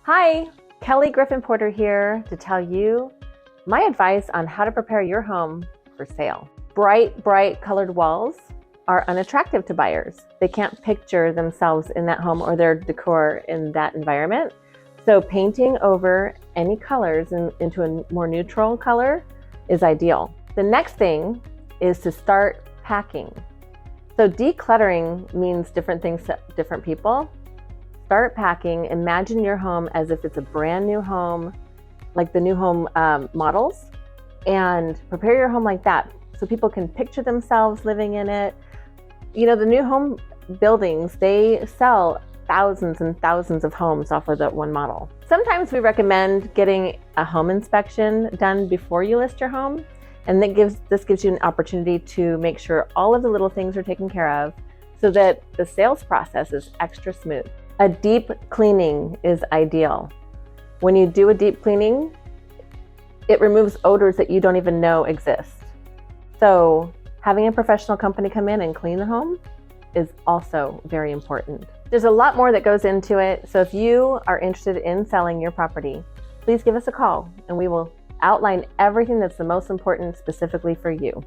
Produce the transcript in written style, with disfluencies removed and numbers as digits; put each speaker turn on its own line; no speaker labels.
Hi, Kelly Griffin Porter here to tell you my advice on how to prepare your home for sale. Bright colored walls are unattractive to buyers. They can't picture themselves in that home or their decor in that environment. So painting over any colors into a more neutral color is ideal. The next thing is to start packing. So decluttering means different things to different people. Start packing. Imagine your home as if it's a brand new home, like the new home models, and prepare your home like that so people can picture themselves living in it. You know, the new home buildings, they sell thousands and thousands of homes off of that one model. Sometimes we recommend getting a home inspection done before you list your home, and this gives you an opportunity to make sure all of the little things are taken care of so that the sales process is extra smooth. A deep cleaning is ideal. When you do a deep cleaning, it removes odors that you don't even know exist. So having a professional company come in and clean the home is also very important. There's a lot more that goes into it. So if you are interested in selling your property, please give us a call and we will outline everything that's the most important specifically for you.